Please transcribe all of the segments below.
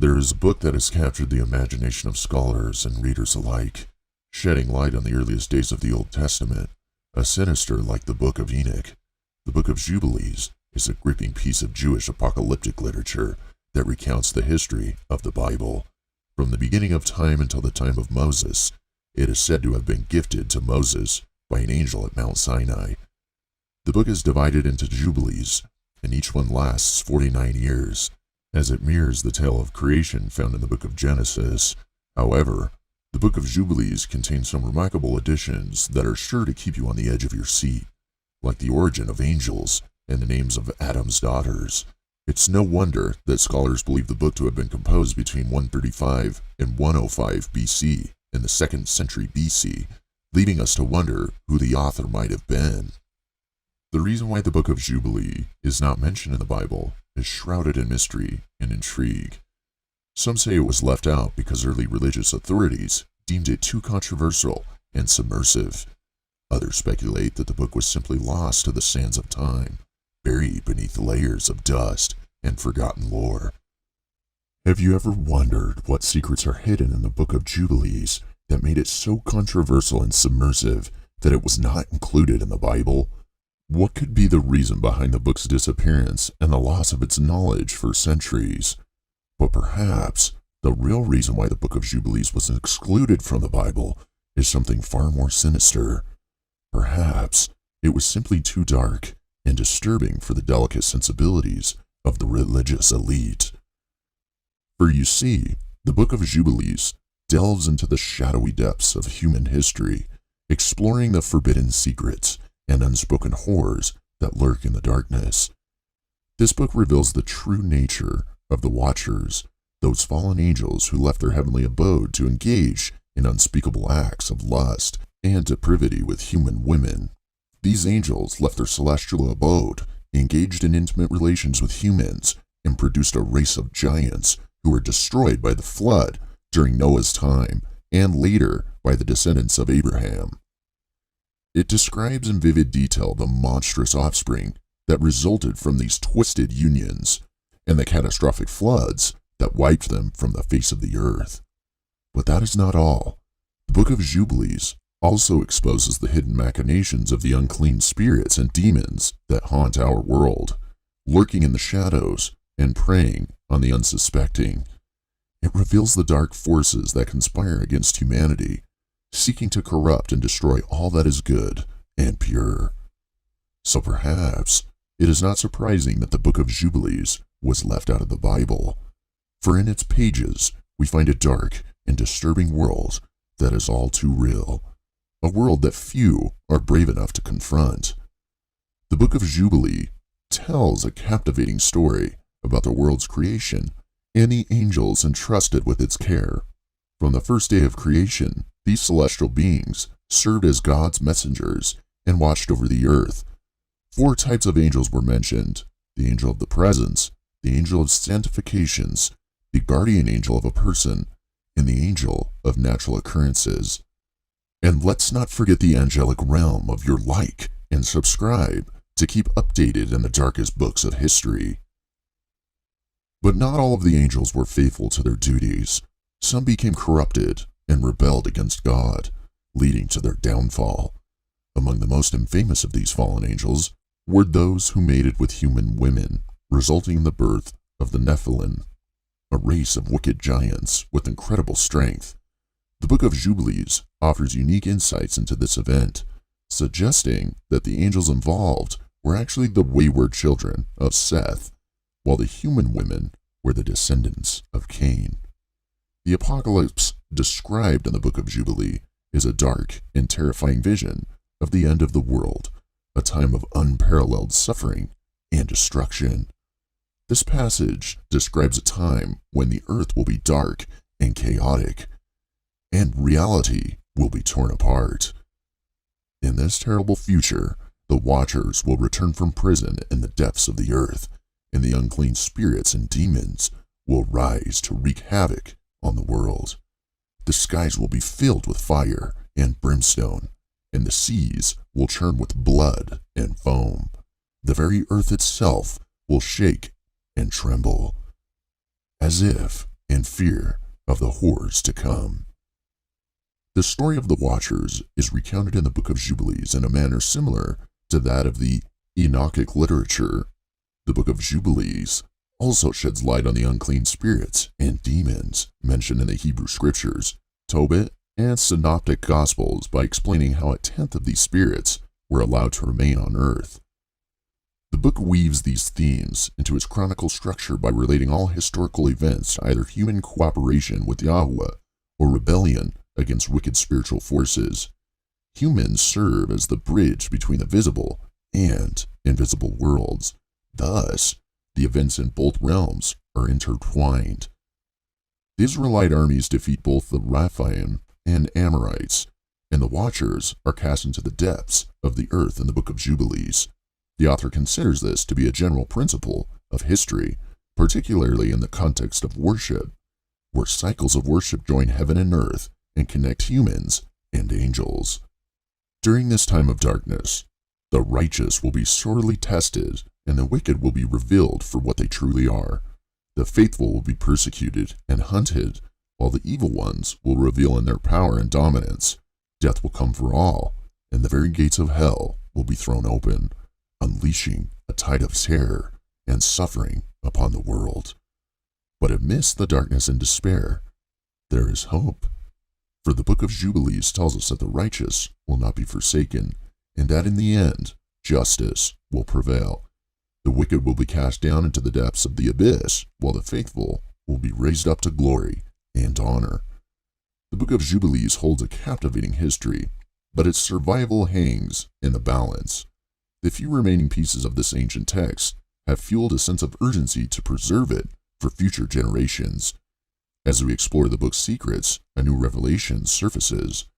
There is a book that has captured the imagination of scholars and readers alike, shedding light on the earliest days of the Old Testament, a sinister like the Book of Enoch. The Book of Jubilees is a gripping piece of Jewish apocalyptic literature that recounts the history of the Bible. From the beginning of time until the time of Moses, it is said to have been gifted to Moses by an angel at Mount Sinai. The book is divided into Jubilees, and each one lasts 49 years, as it mirrors the tale of creation found in the book of Genesis. However, the book of Jubilees contains some remarkable additions that are sure to keep you on the edge of your seat, like the origin of angels and the names of Adam's daughters. It's no wonder that scholars believe the book to have been composed between 135 and 105 BC in the 2nd century BC, leading us to wonder who the author might have been. The reason why the book of Jubilee is not mentioned in the Bible is shrouded in mystery and intrigue. Some say it was left out because early religious authorities deemed it too controversial and subversive. Others speculate that the book was simply lost to the sands of time, buried beneath layers of dust and forgotten lore. Have you ever wondered what secrets are hidden in the book of Jubilees that made it so controversial and submersive that it was not included in the Bible? What could be the reason behind the book's disappearance and the loss of its knowledge for centuries? But perhaps the real reason why the book of Jubilees was excluded from the Bible is something far more sinister. Perhaps it was simply too dark and disturbing for the delicate sensibilities of the religious elite. For you see, the book of Jubilees delves into the shadowy depths of human history, exploring the forbidden secrets and unspoken horrors that lurk in the darkness. This book reveals the true nature of the Watchers, those fallen angels who left their heavenly abode to engage in unspeakable acts of lust and depravity with human women. These angels left their celestial abode, engaged in intimate relations with humans, and produced a race of giants who were destroyed by the flood during Noah's time and later by the descendants of Abraham. It describes in vivid detail the monstrous offspring that resulted from these twisted unions and the catastrophic floods that wiped them from the face of the earth. But that is not all. The book of Jubilees also exposes the hidden machinations of the unclean spirits and demons that haunt our world, lurking in the shadows and preying on the unsuspecting. It reveals the dark forces that conspire against humanity, seeking to corrupt and destroy all that is good and pure. So perhaps it is not surprising that the book of Jubilees was left out of the Bible, for in its pages we find a dark and disturbing world that is all too real, a world that few are brave enough to confront. The book of Jubilee tells a captivating story about the world's creation and the angels entrusted with its care. From the first day of creation, these celestial beings served as God's messengers and watched over the earth. 4 types of angels were mentioned: the angel of the presence, the angel of sanctifications, the guardian angel of a person, and the angel of natural occurrences. And let's not forget the angelic realm of your like and subscribe to keep updated in the darkest books of history. But not all of the angels were faithful to their duties. Some became corrupted and rebelled against God, leading to their downfall. Among the most infamous of these fallen angels were those who mated with human women, resulting in the birth of the Nephilim, a race of wicked giants with incredible strength. The Book of Jubilees offers unique insights into this event, suggesting that the angels involved were actually the wayward children of Seth, while the human women were the descendants of Cain. The apocalypse described in the Book of Jubilee is a dark and terrifying vision of the end of the world, a time of unparalleled suffering and destruction. This passage describes a time when the earth will be dark and chaotic, and reality will be torn apart. In this terrible future, the Watchers will return from prison in the depths of the earth, and the unclean spirits and demons will rise to wreak havoc on the world. The skies will be filled with fire and brimstone, and the seas will churn with blood and foam. The very earth itself will shake and tremble, as if and fear of the horrors to come. The story of the Watchers is recounted in the Book of Jubilees in a manner similar to that of the Enochic literature. The Book of Jubilees also sheds light on the unclean spirits and demons mentioned in the Hebrew Scriptures, Tobit, and Synoptic Gospels by explaining how a tenth of these spirits were allowed to remain on earth. The book weaves these themes into its chronicle structure by relating all historical events, either human cooperation with Yahweh or rebellion against wicked spiritual forces. Humans serve as the bridge between the visible and invisible worlds. Thus, the events in both realms are intertwined. The Israelite armies defeat both the Rephaim and Amorites, and the Watchers are cast into the depths of the earth in the Book of Jubilees. The author considers this to be a general principle of history, particularly in the context of worship, where cycles of worship join heaven and earth and connect humans and angels. During this time of darkness, the righteous will be sorely tested, and the wicked will be revealed for what they truly are. The faithful will be persecuted and hunted, while the evil ones will reveal in their power and dominance. Death will come for all, and the very gates of hell will be thrown open, unleashing a tide of terror and suffering upon the world. But amidst the darkness and despair, there is hope. For the Book of Jubilees tells us that the righteous will not be forsaken, and that in the end, justice will prevail. The wicked will be cast down into the depths of the abyss, while the faithful will be raised up to glory and honor. The Book of Jubilees holds a captivating history, but its survival hangs in the balance. The few remaining pieces of this ancient text have fueled a sense of urgency to preserve it for future generations. As we explore the book's secrets, a new revelation surfaces.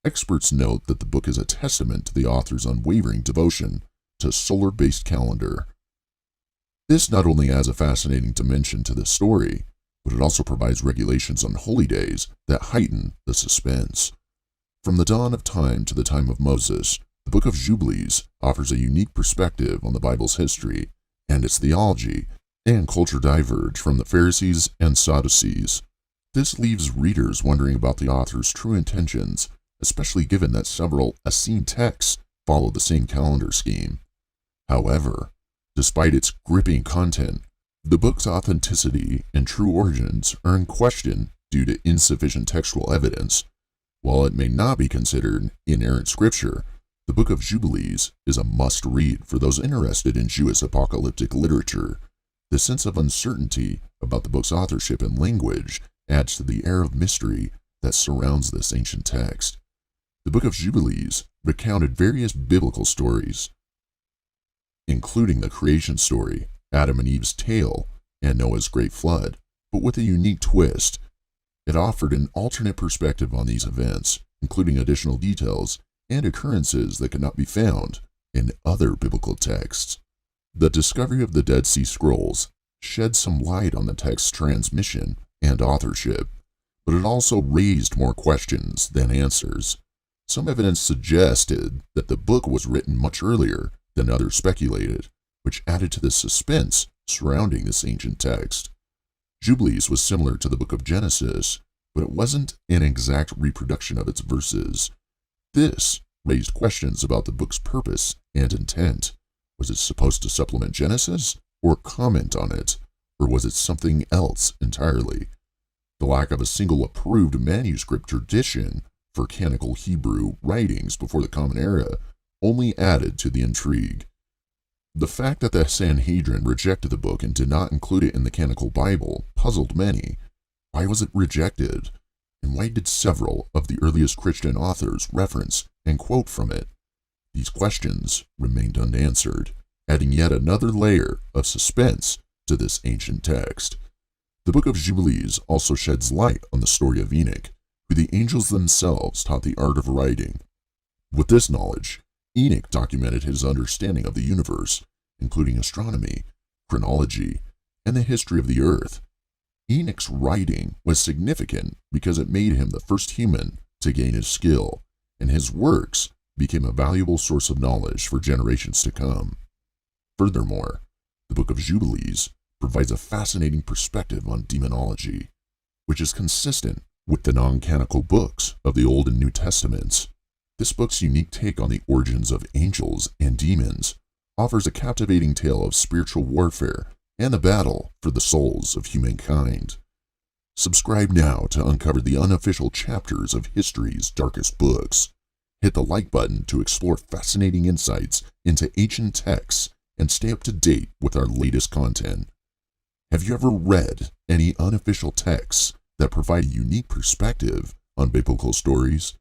Experts note that the book is a testament to the author's unwavering devotion to solar-based calendar. This not only adds a fascinating dimension to the story, but it also provides regulations on holy days that heighten the suspense. From the dawn of time to the time of Moses, the Book of Jubilees offers a unique perspective on the Bible's history, and its theology and culture diverge from the Pharisees and Sadducees. This leaves readers wondering about the author's true intentions, especially given that several Essene texts follow the same calendar scheme. However, despite its gripping content, the book's authenticity and true origins are in question due to insufficient textual evidence. While it may not be considered inerrant scripture, the Book of Jubilees is a must-read for those interested in Jewish apocalyptic literature. The sense of uncertainty about the book's authorship and language adds to the air of mystery that surrounds this ancient text. The Book of Jubilees recounted various biblical stories, including the creation story, Adam and Eve's tale, and Noah's great flood, but with a unique twist. It offered an alternate perspective on these events, including additional details and occurrences that could not be found in other biblical texts. The discovery of the Dead Sea Scrolls shed some light on the text's transmission and authorship, but it also raised more questions than answers. Some evidence suggested that the book was written much earlier than others speculated, which added to the suspense surrounding this ancient text. Jubilees was similar to the book of Genesis, but it wasn't an exact reproduction of its verses. This raised questions about the book's purpose and intent. Was it supposed to supplement Genesis or comment on it, or was it something else entirely? The lack of a single approved manuscript tradition for canonical Hebrew writings before the Common Era only added to the intrigue. The fact that the Sanhedrin rejected the book and did not include it in the canonical Bible puzzled many. Why was it rejected? And why did several of the earliest Christian authors reference and quote from it? These questions remained unanswered, adding yet another layer of suspense to this ancient text. The Book of Jubilees also sheds light on the story of Enoch, who the angels themselves taught the art of writing. With this knowledge, Enoch documented his understanding of the universe, including astronomy, chronology, and the history of the earth. Enoch's writing was significant because it made him the first human to gain his skill, and his works became a valuable source of knowledge for generations to come. Furthermore, the Book of Jubilees provides a fascinating perspective on demonology. which is consistent with the non-canonical books of the Old and New Testaments. This book's unique take on the origins of angels and demons offers a captivating tale of spiritual warfare and the battle for the souls of humankind. Subscribe now to uncover the unofficial chapters of history's darkest books. Hit the like button to explore fascinating insights into ancient texts and stay up to date with our latest content. Have you ever read any unofficial texts that provide a unique perspective on biblical stories?